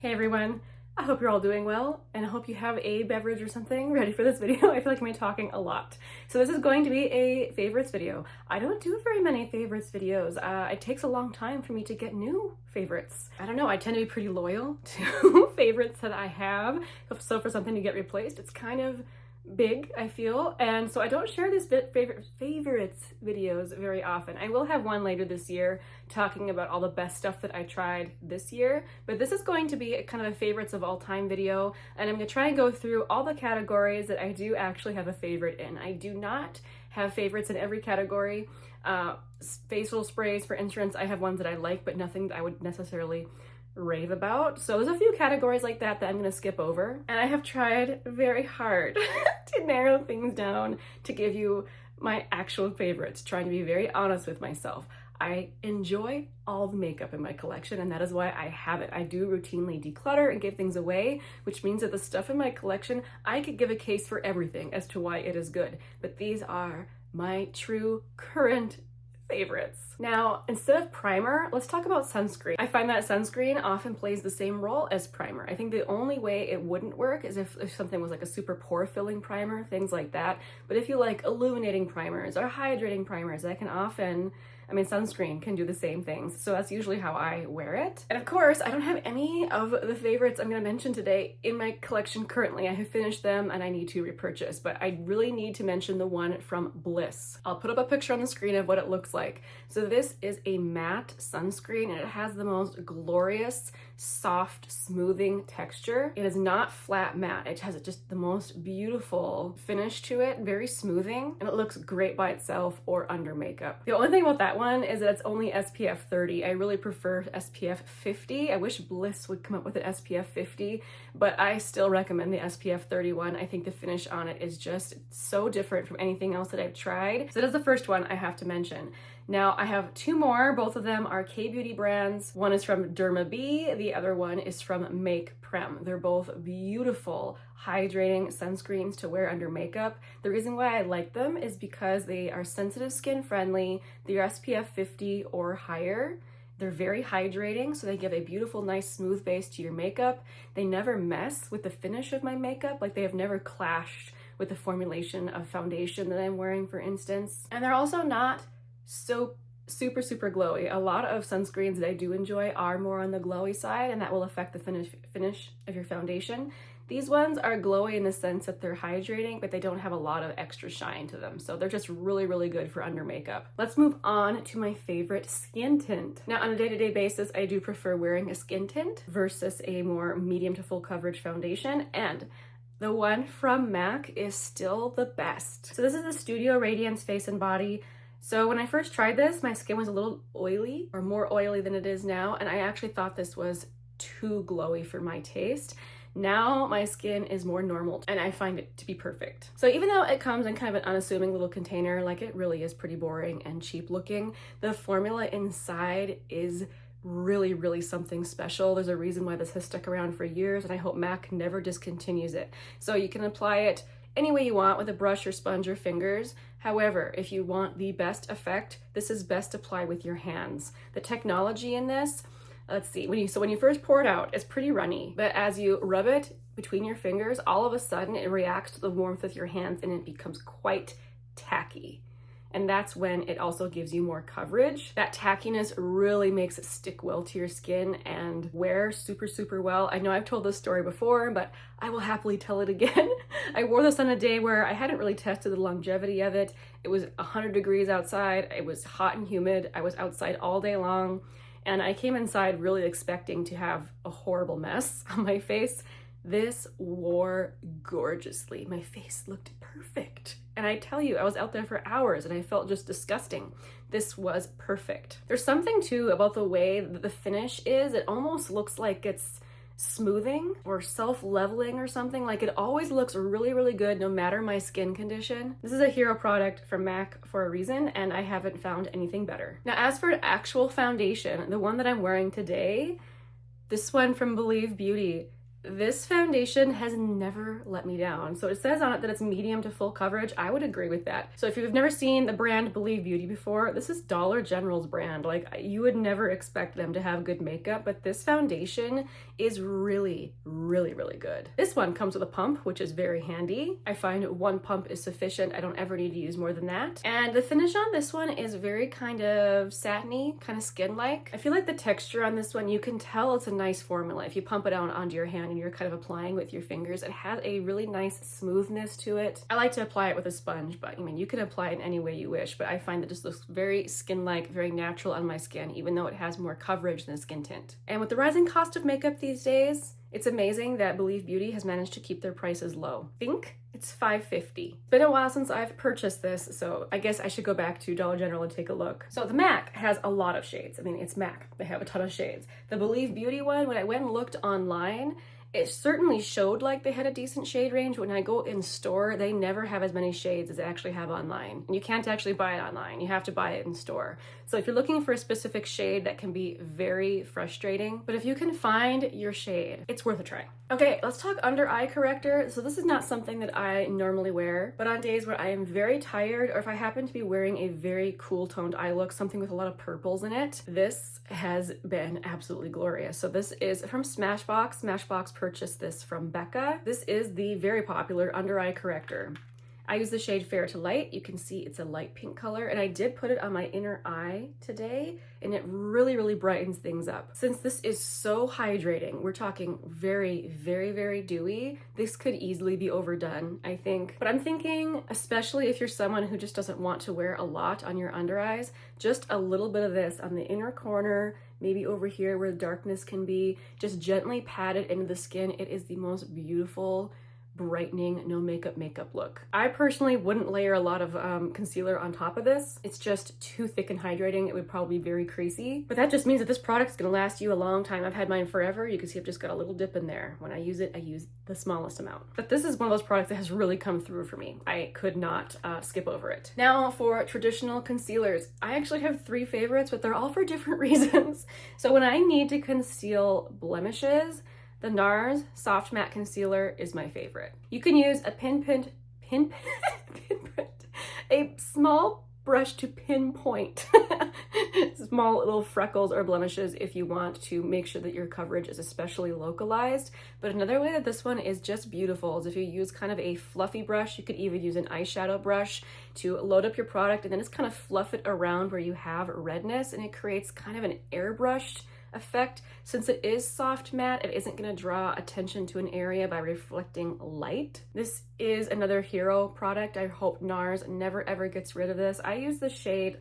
Hey everyone, I hope you're all doing well, and I hope you have a beverage or something ready for this video. I feel like I'm talking a lot. So this is going to be a favorites video. I don't do very many favorites videos. It takes a long time for me to get new favorites. I don't know, I tend to be pretty loyal to favorites that I have. So for something to get replaced, it's kind of big, I feel, and so I don't share these favorites videos very often. I will have one later this year talking about all the best stuff that I tried this year, but this is going to be a kind of a favorites of all time video, and I'm going to try and go through all the categories that I do actually have a favorite in. I do not have favorites in every category. Facial sprays, for instance, I have ones that I like, but nothing that I would necessarily rave about. So there's a few categories like that I'm going to skip over, and I have tried very hard to narrow things down to give you my actual favorites, trying to be very honest with myself. I enjoy all the makeup in my collection, and that is why I have it. I do routinely declutter and give things away, which means that the stuff in my collection, I could give a case for everything as to why it is good, but these are my true current favorites. Now, instead of primer, let's talk about sunscreen. I find that sunscreen often plays the same role as primer. I think the only way it wouldn't work is if something was like a super pore filling primer, things like that. But if you like illuminating primers or hydrating primers, that can often, sunscreen can do the same things. So that's usually how I wear it. And of course, I don't have any of the favorites I'm going to mention today in my collection currently. I have finished them and I need to repurchase, but I really need to mention the one from Bliss. I'll put up a picture on the screen of what it looks like. So this is a matte sunscreen, and it has the most glorious, soft, smoothing texture. It is not flat matte. It has just the most beautiful finish to it, very smoothing, and it looks great by itself or under makeup. The only thing about that one is that it's only SPF 30. I really prefer SPF 50. I wish Bliss would come up with an SPF 50, but I still recommend the SPF 31. I think the finish on it is just so different from anything else that I've tried. So that's the first one I have to mention. Now I have two more. Both of them are K-beauty brands. One is from Derma, the other one is from Make Prem. They're both beautiful hydrating sunscreens to wear under makeup. The reason why I like them is because they are sensitive skin friendly. They're SPF 50 or higher. They're very hydrating, so they give a beautiful, nice, smooth base to your makeup. They never mess with the finish of my makeup. Like, they have never clashed with the formulation of foundation that I'm wearing, for instance. And they're also not so super glowy. A lot of sunscreens that I do enjoy are more on the glowy side, and that will affect the finish of your foundation. These ones are glowy in the sense that they're hydrating, but they don't have a lot of extra shine to them. So they're just really good for under makeup. Let's move on to my favorite skin tint. Now, on a day-to-day basis, I do prefer wearing a skin tint versus a more medium to full coverage foundation, and the one from MAC is still the best. So this is the Studio Radiance Face and Body. So when I first tried this, my skin was a little oily, or more oily than it is now, and I actually thought this was too glowy for my taste. Now my skin is more normal, and I find it to be perfect. So even though it comes in kind of an unassuming little container, like it really is pretty boring and cheap looking, the formula inside is really something special. There's a reason why this has stuck around for years, and I hope MAC never discontinues it. So you can apply it any way you want with a brush or sponge or fingers. However, if you want the best effect, this is best applied with your hands. The technology in this, let's see, when you first pour it out, it's pretty runny, but as you rub it between your fingers, all of a sudden it reacts to the warmth of your hands and it becomes quite tacky. And that's when it also gives you more coverage. That tackiness really makes it stick well to your skin and wear super well. I know I've told this story before, but I will happily tell it again. I wore this on a day where I hadn't really tested the longevity of it. It was 100 degrees outside. It was hot and humid. I was outside all day long, and I came inside really expecting to have a horrible mess on my face. This wore gorgeously. My face looked perfect. And I tell you, I was out there for hours and I felt just disgusting. This was perfect. There's something too about the way that the finish is. It almost looks like it's smoothing or self-leveling or something. Like, it always looks really good no matter my skin condition. This is a hero product from MAC for a reason, and I haven't found anything better. Now, as for actual foundation, the one that I'm wearing today, this one from Believe Beauty, This foundation has never let me down. So it says on it that it's medium to full coverage. I would agree with that. So if you've never seen the brand Believe Beauty before, this is Dollar General's brand. Like, you would never expect them to have good makeup, but this foundation is really, really, really good. This one comes with a pump, which is very handy. I find one pump is sufficient. I don't ever need to use more than that. And the finish on this one is very kind of satiny, kind of skin-like. I feel like the texture on this one, you can tell it's a nice formula. If you pump it out onto your hand and you're kind of applying with your fingers, it has a really nice smoothness to it. I like to apply it with a sponge, but I mean, you can apply it in any way you wish, but I find that it just looks very skin-like, very natural on my skin, even though it has more coverage than a skin tint. And with the rising cost of makeup these days, it's amazing that Believe Beauty has managed to keep their prices low. I think it's $5.50. It's been a while since I've purchased this, so I guess I should go back to Dollar General and take a look. So the MAC has a lot of shades. I mean, it's MAC. They have a ton of shades. The Believe Beauty one, when I went and looked online, it certainly showed like they had a decent shade range. When I go in store, they never have as many shades as they actually have online. And you can't actually buy it online. You have to buy it in store. So if you're looking for a specific shade, that can be very frustrating. But if you can find your shade, it's worth a try. Okay, let's talk under eye corrector. So this is not something that I normally wear, but on days where I am very tired, or if I happen to be wearing a very cool toned eye look, something with a lot of purples in it, this has been absolutely glorious. So this is from Smashbox. Smashbox purchased this from Becca. This is the very popular under eye corrector. I use the shade Fair to Light. You can see it's a light pink color, and I did put it on my inner eye today, and it really, really brightens things up. Since this is so hydrating, we're talking very, very, very dewy, this could easily be overdone, I think. But I'm thinking, especially if you're someone who just doesn't want to wear a lot on your under eyes, just a little bit of this on the inner corner, maybe over here where the darkness can be, just gently pat it into the skin. It is the most beautiful, brightening, no makeup look. I personally wouldn't layer a lot of concealer on top of this. It's just too thick and hydrating. It would probably be very creasy, but that just means that this product is gonna last you a long time. I've had mine forever. You can see I've just got a little dip in there. When I use it, I use the smallest amount. But this is one of those products that has really come through for me. I could not skip over it. Now for traditional concealers, I actually have 3 favorites, but they're all for different reasons. So when I need to conceal blemishes, the NARS Soft Matte Concealer is my favorite. You can use a a small brush to pinpoint small little freckles or blemishes if you want to make sure that your coverage is especially localized. But another way that this one is just beautiful is if you use kind of a fluffy brush. You could even use an eyeshadow brush to load up your product and then just kind of fluff it around where you have redness, and it creates kind of an airbrushed effect. Since it is soft matte, it isn't going to draw attention to an area by reflecting light. This is another hero product. I hope NARS never ever gets rid of this. I use the shade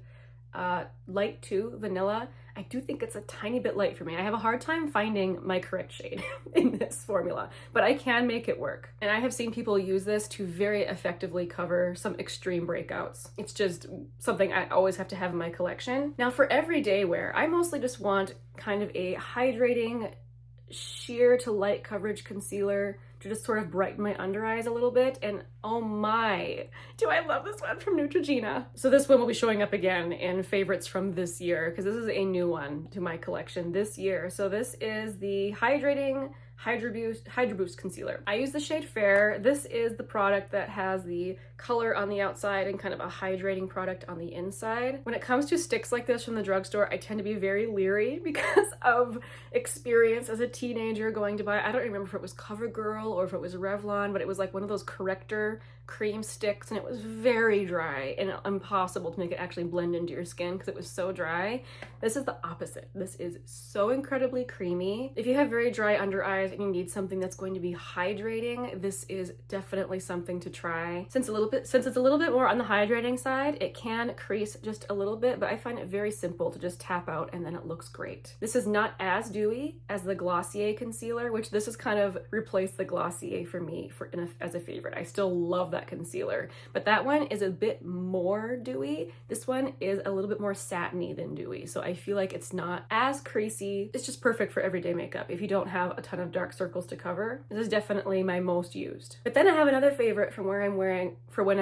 Light 2 Vanilla. I do think it's a tiny bit light for me. I have a hard time finding my correct shade in this formula, but I can make it work. And I have seen people use this to very effectively cover some extreme breakouts. It's just something I always have to have in my collection. Now for everyday wear, I mostly just want kind of a hydrating, sheer to light coverage concealer to just sort of brighten my under eyes a little bit. And oh my, do I love this one from Neutrogena. So this one will be showing up again in favorites from this year, because this is a new one to my collection this year. So this is the Hydrating Hydroboost Concealer. I use the shade Fair. This is the product that has the color on the outside and kind of a hydrating product on the inside. When it comes to sticks like this from the drugstore, I tend to be very leery because of experience as a teenager going to buy, I don't remember if it was CoverGirl or if it was Revlon, but it was like one of those Corrector cream sticks, and it was very dry and impossible to make it actually blend into your skin because it was so dry. This is the opposite. This is so incredibly creamy. If you have very dry under eyes and you need something that's going to be hydrating, this is definitely something to try. Since it's a little bit more on the hydrating side, it can crease just a little bit, but I find it very simple to just tap out and then it looks great. This is not as dewy as the Glossier concealer, which this has kind of replaced the Glossier for me as a favorite. I still love that concealer, but that one is a bit more dewy. This one is a little bit more satiny than dewy, so I feel like it's not as creasy. It's just perfect for everyday makeup if you don't have a ton of dark circles to cover. This is definitely my most used. But then I have another favorite from when I'm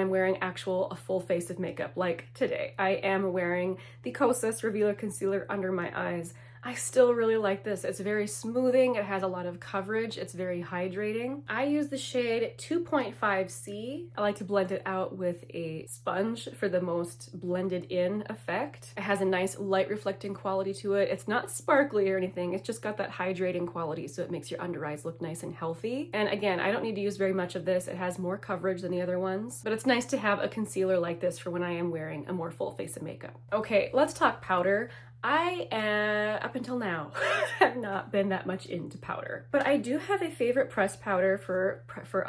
wearing a full face of makeup, like today. I am wearing the Kosas Revealer Concealer under my eyes. I still really like this. It's very smoothing, it has a lot of coverage, it's very hydrating. I use the shade 2.5C. I like to blend it out with a sponge for the most blended in effect. It has a nice light reflecting quality to it. It's not sparkly or anything, it's just got that hydrating quality, so it makes your under eyes look nice and healthy. And again, I don't need to use very much of this. It has more coverage than the other ones, but it's nice to have a concealer like this for when I am wearing a more full face of makeup. Okay, let's talk powder. I, up until now, have not been that much into powder, but I do have a favorite pressed powder for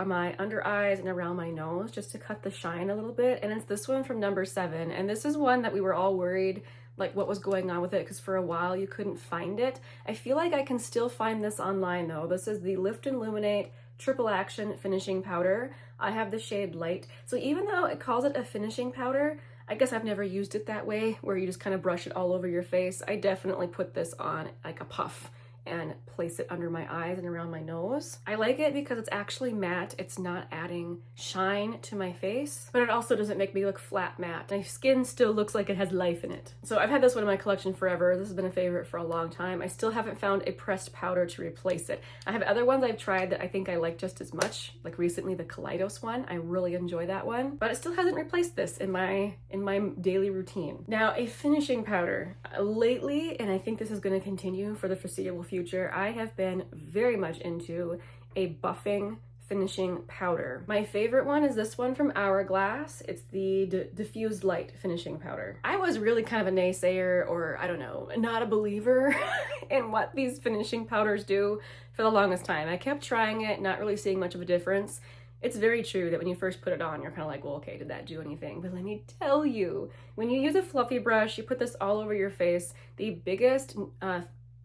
my under eyes and around my nose, just to cut the shine a little bit, and it's this one from No. 7, and this is one that we were all worried like what was going on with it, because for a while you couldn't find it. I feel like I can still find this online though. This is the Lift and Illuminate Triple Action Finishing Powder. I have the shade Light, so even though it calls it a finishing powder, I guess I've never used it that way, where you just kind of brush it all over your face. I definitely put this on like a puff and place it under my eyes and around my nose. I like it because it's actually matte. It's not adding shine to my face, but it also doesn't make me look flat matte. My skin still looks like it has life in it. So I've had this one in my collection forever. This has been a favorite for a long time. I still haven't found a pressed powder to replace it. I have other ones I've tried that I think I like just as much, like recently the Kaleidos one. I really enjoy that one, but it still hasn't replaced this in my daily routine. Now, a finishing powder. Lately, and I think this is going to continue for the foreseeable future, I have been very much into a buffing finishing powder. My favorite one is this one from Hourglass. It's the Diffused Light Finishing Powder. I was really kind of a naysayer, or I don't know, not a believer in what these finishing powders do for the longest time. I kept trying it, not really seeing much of a difference. It's very true that when you first put it on, you're kind of like, well, okay, did that do anything? But let me tell you, when you use a fluffy brush, you put this all over your face, the biggest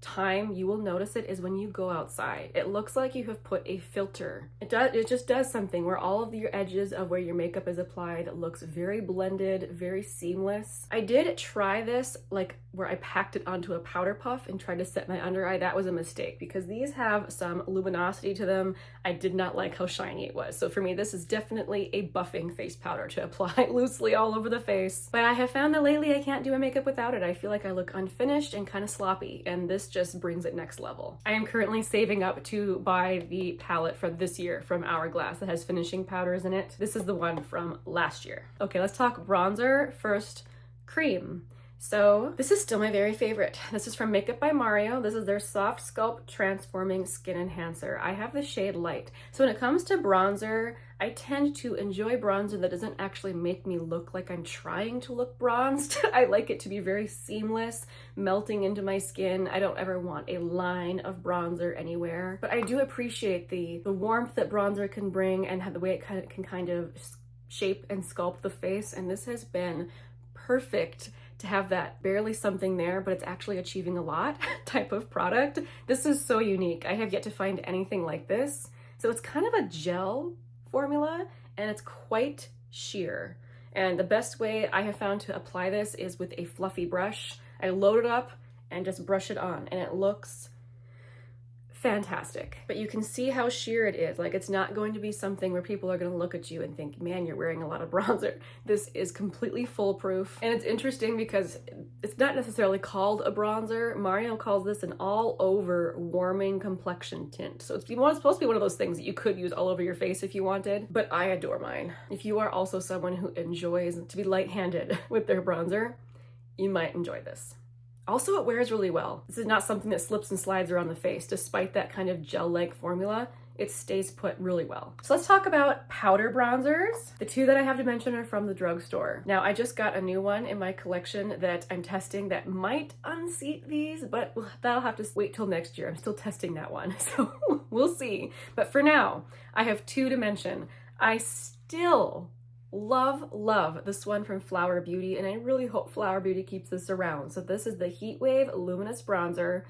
time you will notice it is when you go outside. It looks like you have put a filter. It just does something where all of your edges of where your makeup is applied looks very blended, very seamless. I did try this, like where I packed it onto a powder puff and tried to set my under eye. That was a mistake because these have some luminosity to them. I did not like how shiny it was. So for me, this is definitely a buffing face powder to apply loosely all over the face. But I have found that lately I can't do a makeup without it. I feel like I look unfinished and kind of sloppy, and this just brings it next level. I am currently saving up to buy the palette from this year from Hourglass that has finishing powders in it. This is the one from last year. Okay, let's talk bronzer. First, cream. So this is still my very favorite. This is from Makeup by Mario. This is their Softsculpt Transforming Skin Enhancer. I have the shade Light. So when it comes to bronzer, I tend to enjoy bronzer that doesn't actually make me look like I'm trying to look bronzed. I like it to be very seamless, melting into my skin. I don't ever want a line of bronzer anywhere. But I do appreciate the warmth that bronzer can bring and the way it can kind of shape and sculpt the face. And this has been perfect to have that barely something there, but it's actually achieving a lot type of product. This is so unique. I have yet to find anything like this. So it's kind of a gel formula and it's quite sheer. And the best way I have found to apply this is with a fluffy brush. I load it up and just brush it on and it looks fantastic. But you can see how sheer it is. Like, it's not going to be something where people are going to look at you and think, man, you're wearing a lot of bronzer. This is completely foolproof. And it's interesting because it's not necessarily called a bronzer. Mario calls this an all over warming complexion tint. So it's supposed to be one of those things that you could use all over your face if you wanted, but I adore mine. If you are also someone who enjoys to be light-handed with their bronzer, you might enjoy this. Also, it wears really well. This is not something that slips and slides around the face. Despite that kind of gel-like formula, it stays put really well. So let's talk about powder bronzers. The two that I have to mention are from the drugstore. Now, I just got a new one in my collection that I'm testing that might unseat these, but that'll have to wait till next year. I'm still testing that one, so we'll see. But for now, I have two to mention. I still love this one from Flower Beauty, and I really hope Flower Beauty keeps this around. So this is the Heatwave Luminous Bronzer.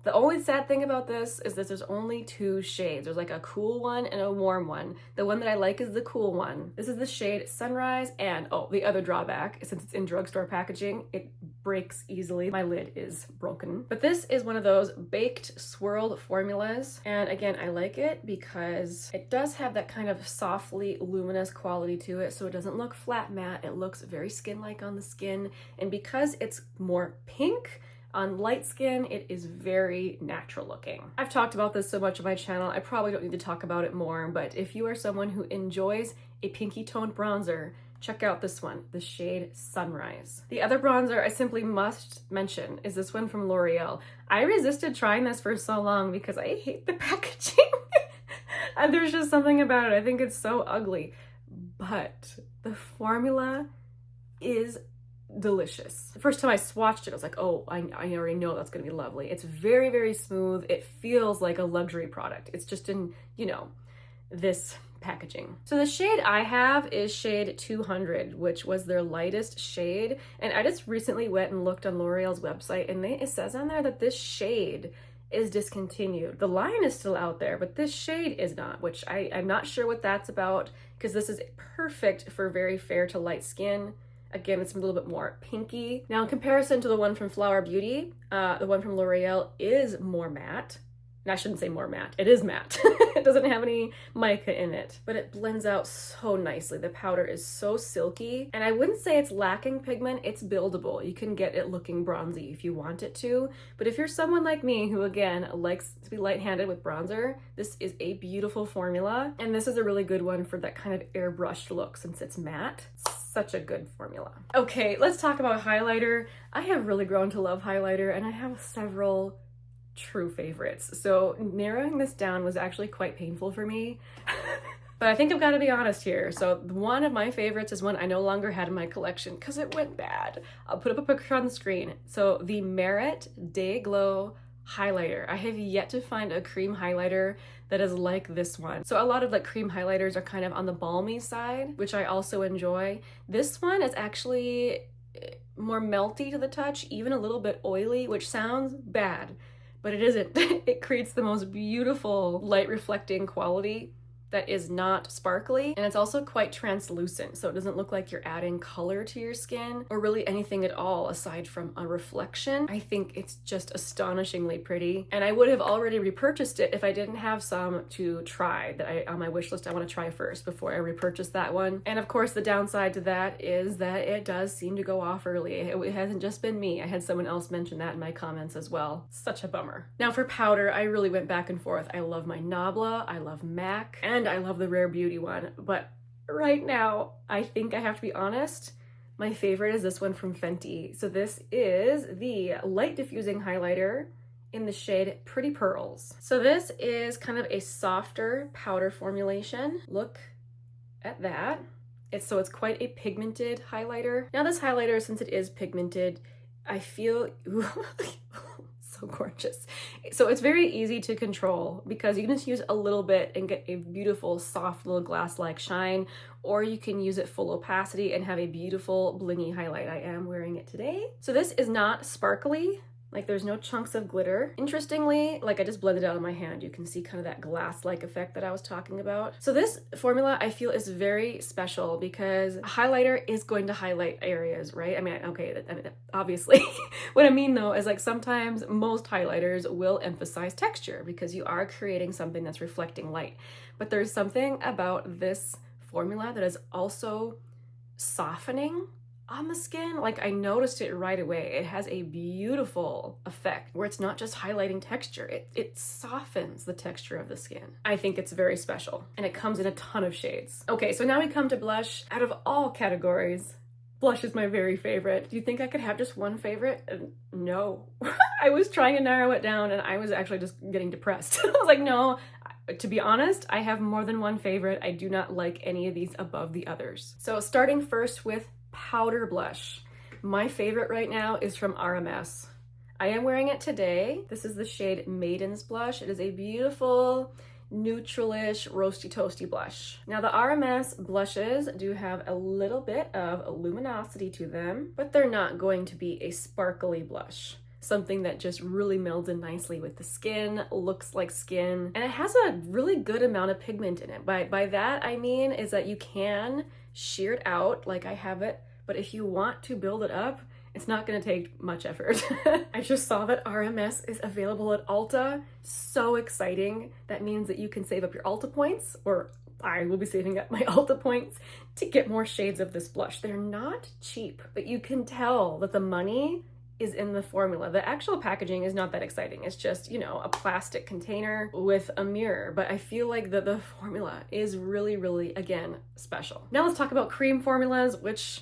The only sad thing about this is that there's only two shades. There's like a cool one and a warm one. The one that I like is the cool one. This is the shade Sunrise, and oh, the other drawback, since it's in drugstore packaging, it breaks easily. My lid is broken. But this is one of those baked swirled formulas. And again, I like it because it does have that kind of softly luminous quality to it. So it doesn't look flat matte. It looks very skin-like on the skin. And because it's more pink, On light skin, it is very natural looking. I've talked about this so much on my channel, I probably don't need to talk about it more, but if you are someone who enjoys a pinky toned bronzer, check out this one, the shade Sunrise. The other bronzer I simply must mention is this one from L'Oreal. I resisted trying this for so long because I hate the packaging. And there's just something about it, I think it's so ugly. But the formula is delicious. The first time I swatched it, I was like, oh, I already know that's gonna be lovely. It's very, very smooth. It feels like a luxury product. It's just in, you know, this packaging. So the shade I have is shade 200, which was their lightest shade. And I just recently went and looked on L'Oreal's website, and it says on there that this shade is discontinued. The line is still out there, but this shade is not, which I'm not sure what that's about, because this is perfect for very fair to light skin. Again, it's a little bit more pinky. Now, in comparison to the one from Flower Beauty, the one from L'Oreal is more matte. And I shouldn't say more matte, it is matte. It doesn't have any mica in it, but it blends out so nicely. The powder is so silky, and I wouldn't say it's lacking pigment, it's buildable. You can get it looking bronzy if you want it to, but if you're someone like me who, again, likes to be light-handed with bronzer, this is a beautiful formula, and this is a really good one for that kind of airbrushed look since it's matte. Such a good formula. Okay, let's talk about highlighter. I have really grown to love highlighter, and I have several true favorites. So narrowing this down was actually quite painful for me. But I think I've got to be honest here. So one of my favorites is one I no longer had in my collection because it went bad. I'll put up a picture on the screen. So the Merit Day Glow highlighter. I have yet to find a cream highlighter that is like this one. So a lot of like cream highlighters are kind of on the balmy side, which I also enjoy. This one is actually more melty to the touch, even a little bit oily, which sounds bad, but it isn't. It creates the most beautiful light reflecting quality that is not sparkly, and it's also quite translucent, so it doesn't look like you're adding color to your skin or really anything at all aside from a reflection. I think it's just astonishingly pretty, and I would have already repurchased it if I didn't have some to try that on my wish list I want to try first before I repurchase that one. And of course the downside to that is that it does seem to go off early. It hasn't just been me. I had someone else mention that in my comments as well. Such a bummer. Now for powder, I really went back and forth. I love my Nabla, I love MAC, and I love the Rare Beauty one, but right now, I think I have to be honest, my favorite is this one from Fenty. So this is the Light Diffusing highlighter in the shade Pretty Pearls. So this is kind of a softer powder formulation. Look at that. It's quite a pigmented highlighter. Now this highlighter, since it is pigmented, I feel so gorgeous. So it's very easy to control because you can just use a little bit and get a beautiful soft little glass-like shine, or you can use it full opacity and have a beautiful blingy highlight. I am wearing it today. So this is not sparkly. Like there's no chunks of glitter. Interestingly, like I just blended out on my hand, you can see kind of that glass-like effect that I was talking about. So this formula I feel is very special because a highlighter is going to highlight areas, right? I mean, obviously. What I mean though is like sometimes most highlighters will emphasize texture because you are creating something that's reflecting light. But there's something about this formula that is also softening on the skin. Like I noticed it right away. It has a beautiful effect where it's not just highlighting texture, it softens the texture of the skin. I think it's very special, and it comes in a ton of shades. Okay, so now we come to blush. Out of all categories, blush is my very favorite. Do you think I could have just one favorite? No. I was trying to narrow it down and I was actually just getting depressed. I was like, no, to be honest, I have more than one favorite. I do not like any of these above the others. So starting first with powder blush. My favorite right now is from RMS. I am wearing it today. This is the shade Maiden's Blush. It is a beautiful, neutralish, roasty toasty blush. Now the RMS blushes do have a little bit of luminosity to them, but they're not going to be a sparkly blush. Something that just really melds in nicely with the skin, looks like skin, and it has a really good amount of pigment in it. By that I mean is that you can shear it out like I have it, but if you want to build it up, it's not going to take much effort. I just saw that RMS is available at Ulta. So exciting. That means that you can save up your Ulta points, or I will be saving up my Ulta points to get more shades of this blush. They're not cheap, but you can tell that the money is in the formula. The actual packaging is not that exciting. It's just, you know, a plastic container with a mirror, but I feel like the formula is really, really, again, special. Now let's talk about cream formulas, which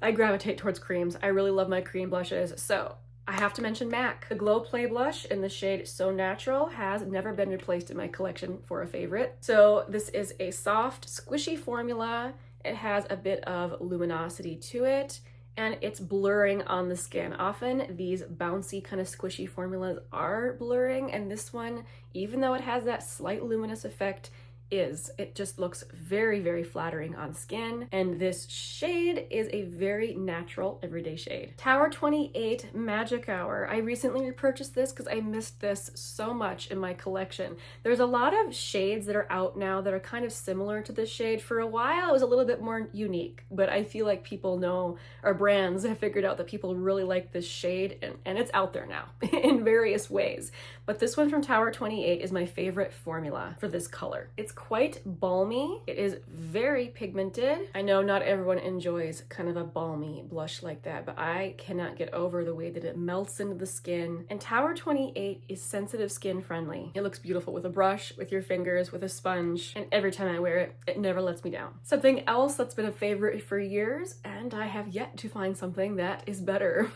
I gravitate towards creams. I really love my cream blushes. So I have to mention MAC. The Glow Play blush in the shade So Natural has never been replaced in my collection for a favorite. So this is a soft, squishy formula. It has a bit of luminosity to it, and it's blurring on the skin. Often these bouncy kind of squishy formulas are blurring, and this one, even though it has that slight luminous effect, it just looks very, very flattering on skin. And this shade is a very natural everyday shade. Tower 28 Magic Hour. I recently repurchased this because I missed this so much in my collection. There's a lot of shades that are out now that are kind of similar to this shade. For a while, it was a little bit more unique, but I feel like people know, or brands have figured out that people really like this shade, and it's out there now in various ways. But this one from Tower 28 is my favorite formula for this color. It's quite balmy. It is very pigmented. I know not everyone enjoys kind of a balmy blush like that, but I cannot get over the way that it melts into the skin. And Tower 28 is sensitive skin friendly. It looks beautiful with a brush, with your fingers, with a sponge, and every time I wear it, it never lets me down. Something else that's been a favorite for years, and I have yet to find something that is better.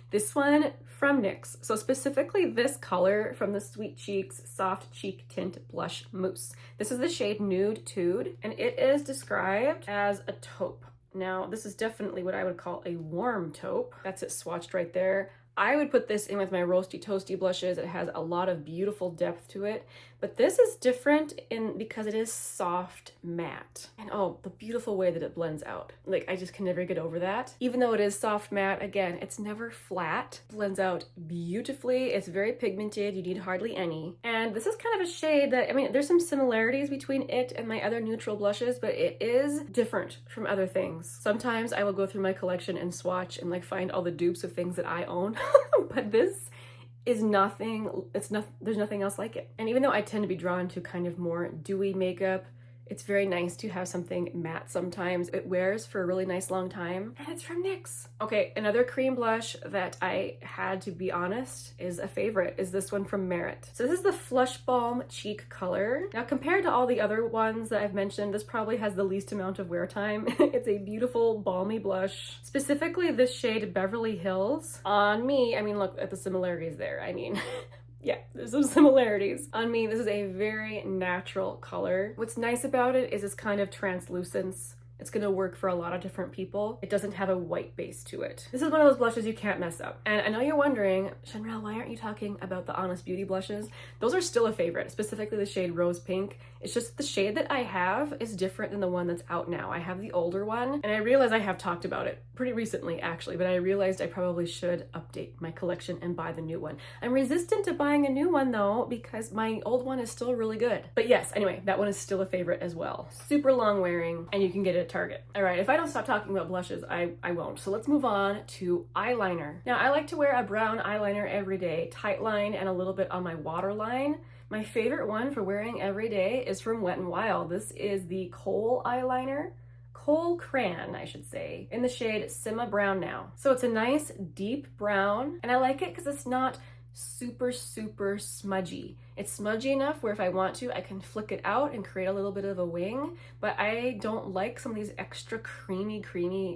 This one from NYX. So specifically this color from the Sweet Cheeks Soft Cheek Tint Blush Mousse. This is the shade Nude Tude, and it is described as a taupe. Now, this is definitely what I would call a warm taupe. That's it swatched right there. I would put this in with my Roasty Toasty blushes. It has a lot of beautiful depth to it, but this is different because it is soft matte. And oh, the beautiful way that it blends out. Like, I just can never get over that. Even though it is soft matte, again, it's never flat. Blends out beautifully. It's very pigmented. You need hardly any. And this is kind of a shade that, I mean, there's some similarities between it and my other neutral blushes, but it is different from other things. Sometimes I will go through my collection and swatch and like find all the dupes of things that I own. But this is nothing, there's nothing else like it. And even though I tend to be drawn to kind of more dewy makeup, it's very nice to have something matte sometimes. It wears for a really nice long time, and it's from NYX. Okay, another cream blush that I had to be honest is a favorite is this one from Merit. So this is the Flush Balm Cheek color. Now, compared to all the other ones that I've mentioned, this probably has the least amount of wear time. It's a beautiful balmy blush. Specifically this shade Beverly Hills. On me, I mean, look at the similarities there. I mean, yeah, there's some similarities. On me, this is a very natural color. What's nice about it is it's kind of translucence. It's gonna work for a lot of different people. It doesn't have a white base to it. This is one of those blushes you can't mess up. And I know you're wondering, Shanrell, why aren't you talking about the Honest Beauty blushes? Those are still a favorite, specifically the shade Rose Pink. It's just the shade that I have is different than the one that's out now. I have the older one, and I realize I have talked about it pretty recently actually, but I realized I probably should update my collection and buy the new one. I'm resistant to buying a new one though, because my old one is still really good. But yes, anyway, that one is still a favorite as well. Super long wearing, and you can get it at Target. All right, if I don't stop talking about blushes, I won't. So let's move on to eyeliner. Now, I like to wear a brown eyeliner every day, tight line and a little bit on my waterline. My favorite one for wearing every day is from Wet n Wild. This is the Kohl eyeliner. Kohl Crayon, I should say, in the shade Simma Brown Now. So it's a nice deep brown, and I like it because it's not super, super smudgy. It's smudgy enough where if I want to, I can flick it out and create a little bit of a wing, but I don't like some of these extra creamy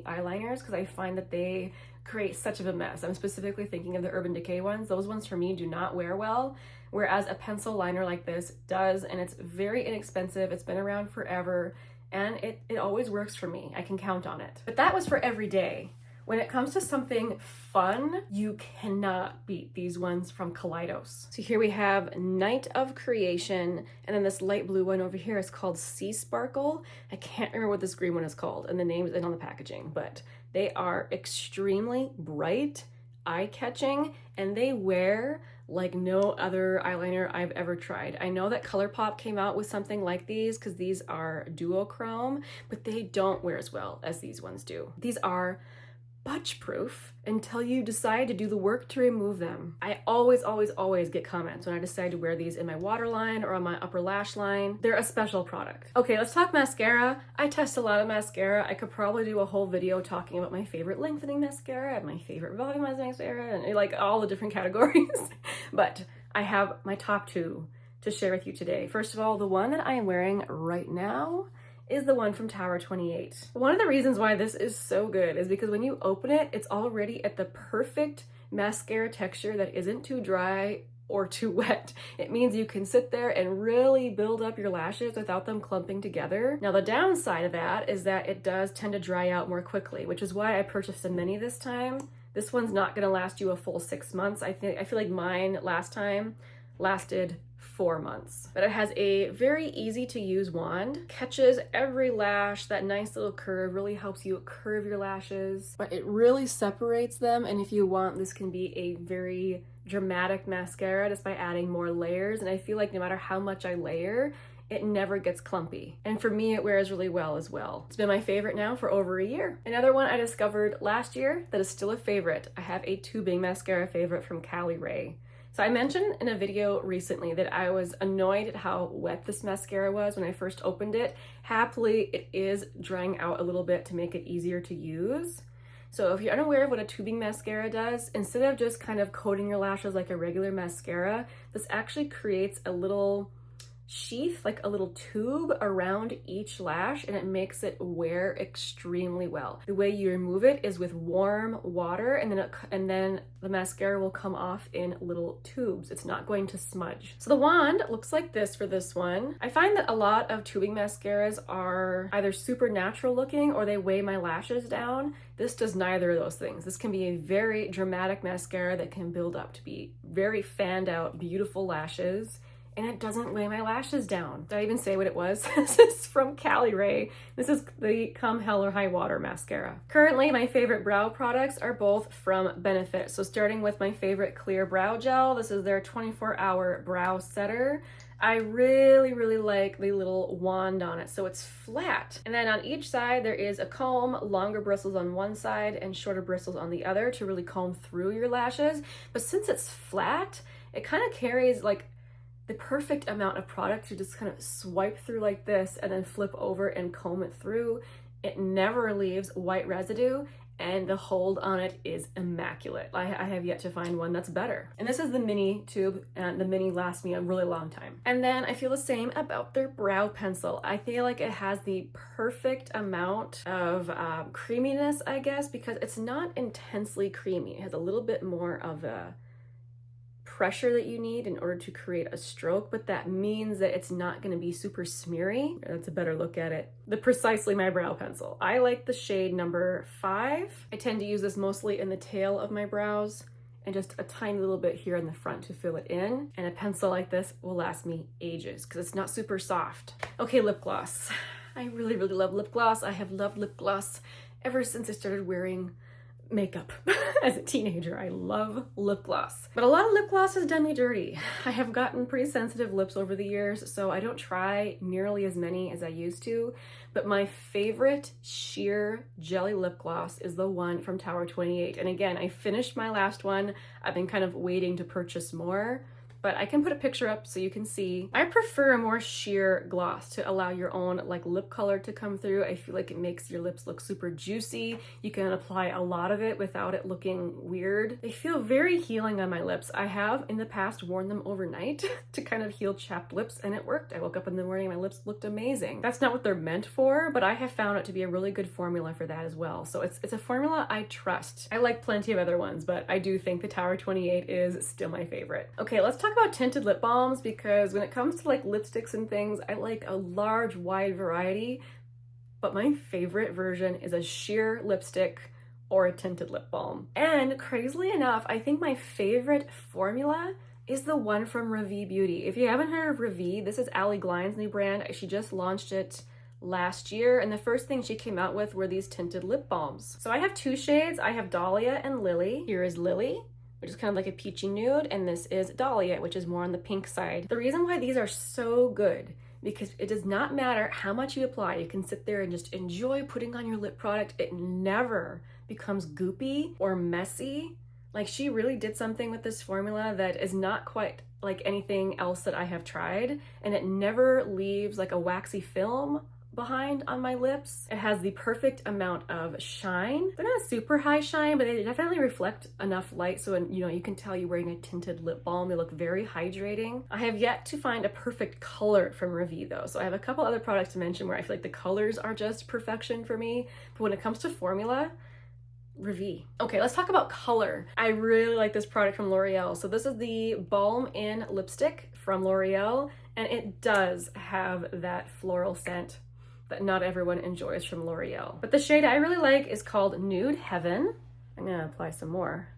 eyeliners because I find that they create such of a mess. I'm specifically thinking of the Urban Decay ones. Those ones for me do not wear well, whereas a pencil liner like this does, and it's very inexpensive. It's been around forever, and it always works for me. I can count on it. But that was for every day. When it comes to something fun, you cannot beat these ones from Kaleidos. So here we have Night of Creation, and then this light blue one over here is called Sea Sparkle. I can't remember what this green one is called, and the name isn't on the packaging, but they are extremely bright, eye-catching, and they wear like no other eyeliner I've ever tried. I know that ColourPop came out with something like these because these are duochrome, but they don't wear as well as these ones do. These are budge proof until you decide to do the work to remove them. I always get comments when I decide to wear these in my waterline or on my upper lash line. They're a special product. Okay, let's talk mascara. I test a lot of mascara. I could probably do a whole video talking about my favorite lengthening mascara and my favorite volumizing mascara and like all the different categories. But I have my top two to share with you today. First of all, the one that I am wearing right now is the one from Tower 28. One of the reasons why this is so good is because when you open it, it's already at the perfect mascara texture that isn't too dry or too wet. It means you can sit there and really build up your lashes without them clumping together. Now the downside of that is that it does tend to dry out more quickly, which is why I purchased a mini this time. This one's not gonna last you a full 6 months. I feel like mine last time lasted 4 months. But it has a very easy to use wand, catches every lash, that nice little curve, really helps you curve your lashes, but it really separates them. And if you want, this can be a very dramatic mascara just by adding more layers. And I feel like no matter how much I layer, it never gets clumpy. And for me, it wears really well as well. It's been my favorite now for over a year. Another one I discovered last year that is still a favorite. I have a tubing mascara favorite from Cali Ray. So I mentioned in a video recently that I was annoyed at how wet this mascara was when I first opened it. Happily, it is drying out a little bit to make it easier to use. So if you're unaware of what a tubing mascara does, instead of just kind of coating your lashes like a regular mascara, this actually creates a little sheath, like a little tube around each lash, and it makes it wear extremely well. The way you remove it is with warm water, and then the mascara will come off in little tubes. It's not going to smudge. So the wand looks like this for this one. I find that a lot of tubing mascaras are either super natural looking or they weigh my lashes down. This does neither of those things. This can be a very dramatic mascara that can build up to be very fanned out, beautiful lashes. And it doesn't weigh my lashes down. Did I even say what it was? This is from Cali Ray. This is the Come Hell or High Water mascara. Currently, my favorite brow products are both from Benefit. So starting with my favorite clear brow gel, this is their 24-hour brow setter. I really like the little wand on it, so it's flat. And then on each side, there is a comb, longer bristles on one side and shorter bristles on the other to really comb through your lashes. But since it's flat, it kind of carries like the perfect amount of product to just kind of swipe through like this and then flip over and comb it through. It never leaves white residue, and the hold on it is immaculate. I have yet to find one that's better. And this is the mini tube, and the mini lasts me a really long time. And then I feel the same about their brow pencil. I feel like it has the perfect amount of creaminess, I guess, because it's not intensely creamy. It has a little bit more of a pressure that you need in order to create a stroke, but that means that it's not going to be super smeary. That's a better look at it. The Precisely My Brow Pencil. I like the shade number 5. I tend to use this mostly in the tail of my brows and just a tiny little bit here in the front to fill it in. And a pencil like this will last me ages because it's not super soft. Okay, lip gloss. I really love lip gloss. I have loved lip gloss ever since I started wearing makeup as a teenager. I love lip gloss. But a lot of lip gloss has done me dirty. I have gotten pretty sensitive lips over the years, so I don't try nearly as many as I used to. But my favorite sheer jelly lip gloss is the one from Tower 28. And again, I finished my last one. I've been kind of waiting to purchase more, but I can put a picture up so you can see. I prefer a more sheer gloss to allow your own like lip color to come through. I feel like it makes your lips look super juicy. You can apply a lot of it without it looking weird. They feel very healing on my lips. I have in the past worn them overnight to kind of heal chapped lips, and it worked. I woke up in the morning and my lips looked amazing. That's not what they're meant for, but I have found it to be a really good formula for that as well. So it's a formula I trust. I like plenty of other ones, but I do think the Tower 28 is still my favorite. Okay, let's talk about tinted lip balms, because when it comes to like lipsticks and things, I like a large, wide variety, but my favorite version is a sheer lipstick or a tinted lip balm. And crazily enough, I think my favorite formula is the one from Ravi Beauty. If you haven't heard of Ravi, this is Ali Glein's new brand. She just launched it last year, and the first thing she came out with were these tinted lip balms. So I have 2 shades. I have Dahlia and Lily. Here is Lily, which is kind of like a peachy nude, and this is Dahlia, which is more on the pink side. The reason why these are so good because it does not matter how much you apply. You can sit there and just enjoy putting on your lip product. It never becomes goopy or messy. Like, she really did something with this formula that is not quite like anything else that I have tried, and it never leaves like a waxy film behind on my lips. It has the perfect amount of shine. They're not super high shine, but they definitely reflect enough light so, you know, you can tell you're wearing a tinted lip balm. They look very hydrating. I have yet to find a perfect color from Revi though, so I have a couple other products to mention where I feel like the colors are just perfection for me, but when it comes to formula, Revi. Okay, let's talk about color. I really like this product from L'Oreal. So this is the Balm in Lipstick from L'Oreal, and it does have that floral scent that not everyone enjoys from L'Oreal. But the shade I really like is called Nude Heaven. I'm gonna apply some more.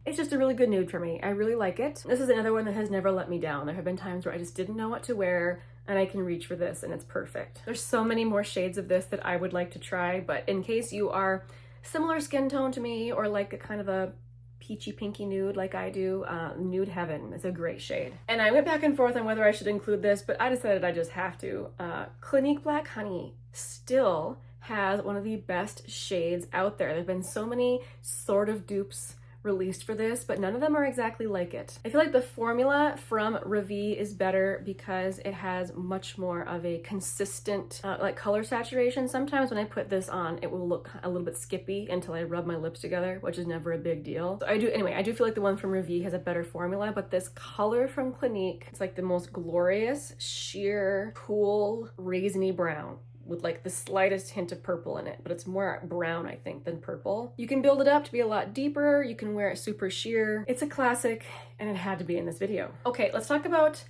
It's just a really good nude for me. I really like it. This is another one that has never let me down. There have been times where I just didn't know what to wear, and I can reach for this and it's perfect. There's so many more shades of this that I would like to try, but in case you are similar skin tone to me or like a kind of a peachy pinky nude like I do, Nude Heaven is a great shade. And I went back and forth on whether I should include this, but I decided I just have to. Clinique Black Honey still has one of the best shades out there. There have been so many sort of dupes released for this, but none of them are exactly like it. I feel like the formula from Revi is better because it has much more of a consistent like color saturation. Sometimes when I put this on, it will look a little bit skippy until I rub my lips together, which is never a big deal. So I do feel like the one from Revi has a better formula, but this color from Clinique, it's like the most glorious, sheer, cool, raisiny brown with like the slightest hint of purple in it, but it's more brown, I think, than purple. You can build it up to be a lot deeper. You can wear it super sheer. It's a classic, and it had to be in this video. Okay, let's talk about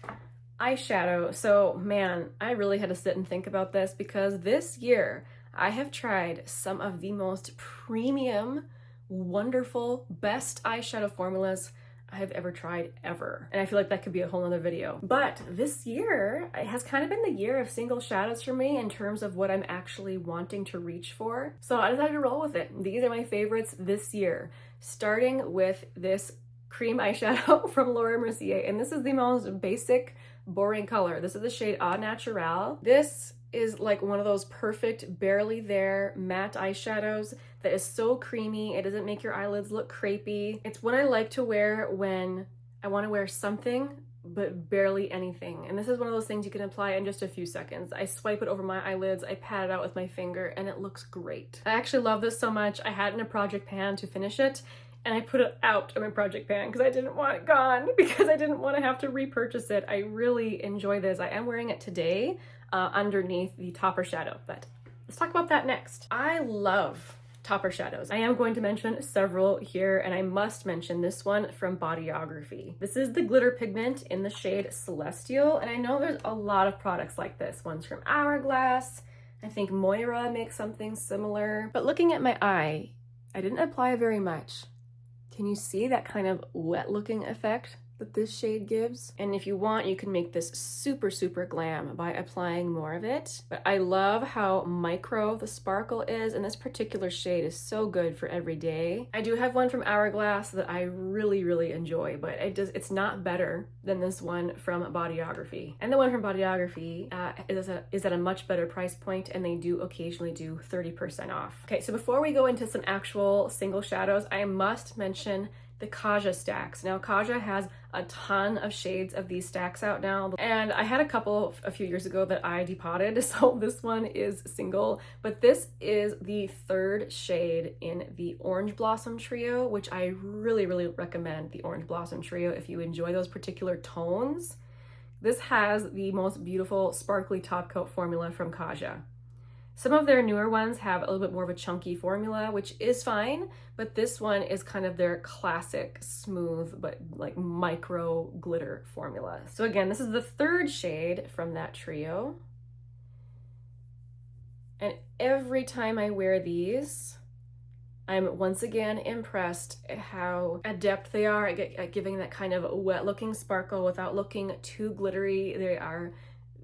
eyeshadow. So man, I really had to sit and think about this because this year I have tried some of the most premium, wonderful, best eyeshadow formulas I have ever tried ever. And I feel like that could be a whole nother video. But this year, it has kind of been the year of single shadows for me in terms of what I'm actually wanting to reach for. So I decided to roll with it. These are my favorites this year, starting with this cream eyeshadow from Laura Mercier. And this is the most basic, boring color. This is the shade Au Naturel. This is like one of those perfect, barely there matte eyeshadows that is so creamy. It doesn't make your eyelids look crepey. It's what I like to wear when I want to wear something but barely anything. And this is one of those things you can apply in just a few seconds. I swipe it over my eyelids, I pat it out with my finger, and it looks great. I actually love this so much. I had it in a project pan to finish it, and I put it out of my project pan because I didn't want it gone, because I didn't want to have to repurchase it. I really enjoy this. I am wearing it today underneath the topper shadow, but let's talk about that next. I love topper shadows. I am going to mention several here, and I must mention this one from Bodyography. This is the glitter pigment in the shade Celestial, and I know there's a lot of products like this. One's from Hourglass. I think Moira makes something similar. But looking at my eye, I didn't apply very much. Can you see that kind of wet looking effect that this shade gives? And if you want, you can make this super, super glam by applying more of it. But I love how micro the sparkle is, and this particular shade is so good for every day. I do have one from Hourglass that I really, really enjoy, but it's not better than this one from Bodyography. And the one from Bodyography is at a much better price point, and they do occasionally do 30% off. Okay, so before we go into some actual single shadows, I must mention the Kaja stacks. Now, Kaja has a ton of shades of these stacks out now, and I had a couple a few years ago that I depotted, so this one is single, but this is the third shade in the Orange Blossom Trio, which I really, really recommend the Orange Blossom Trio if you enjoy those particular tones. This has the most beautiful sparkly top coat formula from Kaja. Some of their newer ones have a little bit more of a chunky formula, which is fine, but this one is kind of their classic smooth but like micro glitter formula. So again, this is the third shade from that trio. And every time I wear these, I'm once again impressed at how adept they are at giving that kind of wet looking sparkle without looking too glittery. They are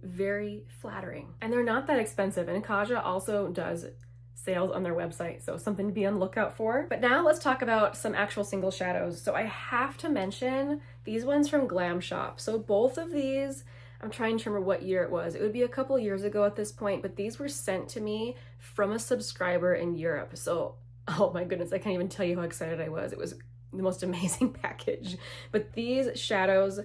very flattering, and they're not that expensive, and Kaja also does sales on their website, so something to be on the lookout for. But now let's talk about some actual single shadows. So I have to mention these ones from Glam Shop. So both of these I'm trying to remember what year it was. It would be a couple years ago at this point, but these were sent to me from a subscriber in Europe. So, oh my goodness, I can't even tell you how excited I was. It was the most amazing package. But these shadows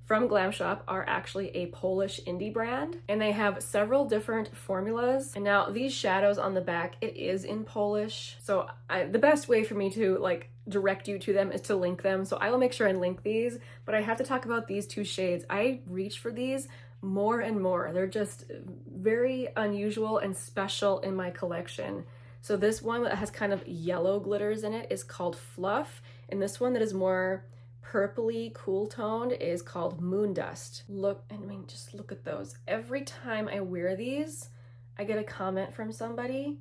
from Glam Shop are actually a Polish indie brand, and they have several different formulas. And now these shadows on the back, it is in Polish. So the best way for me to like direct you to them is to link them. So I will make sure and link these, but I have to talk about these two shades. I reach for these more and more. They're just very unusual and special in my collection. So this one that has kind of yellow glitters in it is called Fluff, and this one that is more purpley cool toned is called Moon Dust. Look, I mean, just look at those. Every time I wear these, I get a comment from somebody.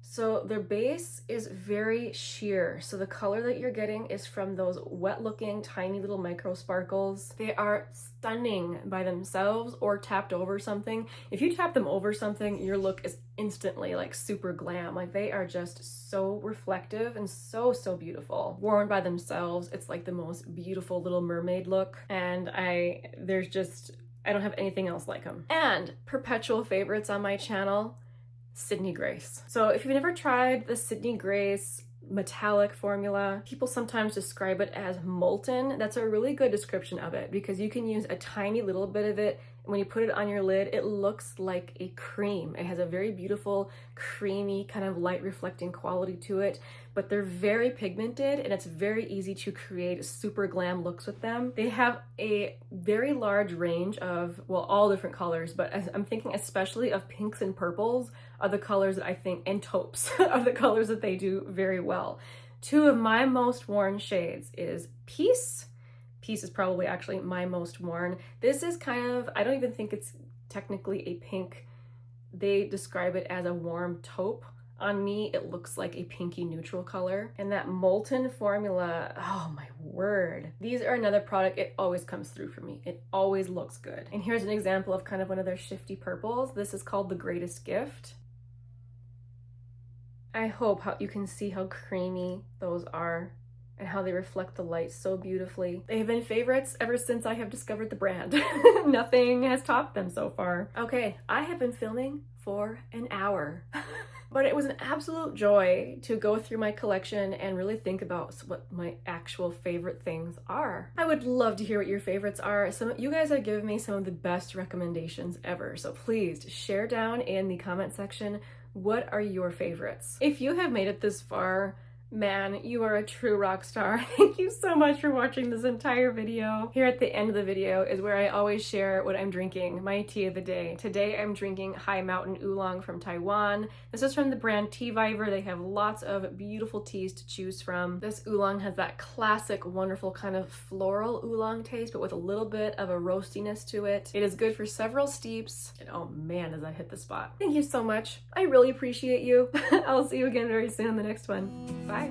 So their base is very sheer. So the color that you're getting is from those wet looking tiny little micro sparkles. They are stunning by themselves or tapped over something. If you tap them over something, your look is instantly like super glam. Like they are just so reflective and so beautiful. Worn by themselves, it's like the most beautiful little mermaid look. And I don't have anything else like them. And perpetual favorites on my channel, Sydney Grace. So if you've never tried the Sydney Grace metallic formula, people sometimes describe it as molten. That's a really good description of it because you can use a tiny little bit of it, and when you put it on your lid, it looks like a cream. It has a very beautiful, creamy, kind of light reflecting quality to it, but they're very pigmented and it's very easy to create super glam looks with them. They have a very large range of, well, all different colors, but I'm thinking especially of pinks and purples are the colors that I think, and taupes are the colors that they do very well. Two of my most worn shades is Peace. Peace is probably actually my most worn. This is kind of, I don't even think it's technically a pink. They describe it as a warm taupe. On me, it looks like a pinky neutral color. And that molten formula, oh my word. These are another product, it always comes through for me. It always looks good. And here's an example of kind of one of their shifty purples. This is called The Greatest Gift. I hope you can see how creamy those are and how they reflect the light so beautifully. They have been favorites ever since I have discovered the brand. Nothing has topped them so far. Okay, I have been filming for an hour. But it was an absolute joy to go through my collection and really think about what my actual favorite things are. I would love to hear what your favorites are. You guys have given me some of the best recommendations ever, so please share down in the comment section what are your favorites. If you have made it this far, man, you are a true rock star. Thank you so much for watching this entire video. Here at the end of the video is where I always share what I'm drinking, my tea of the day. Today I'm drinking High Mountain Oolong from Taiwan. This is from the brand Teaviver. They have lots of beautiful teas to choose from. This oolong has that classic, wonderful kind of floral oolong taste, but with a little bit of a roastiness to it. It is good for several steeps, and oh man, does that hit the spot. Thank you so much. I really appreciate you. I'll see you again very soon in the next one. Bye.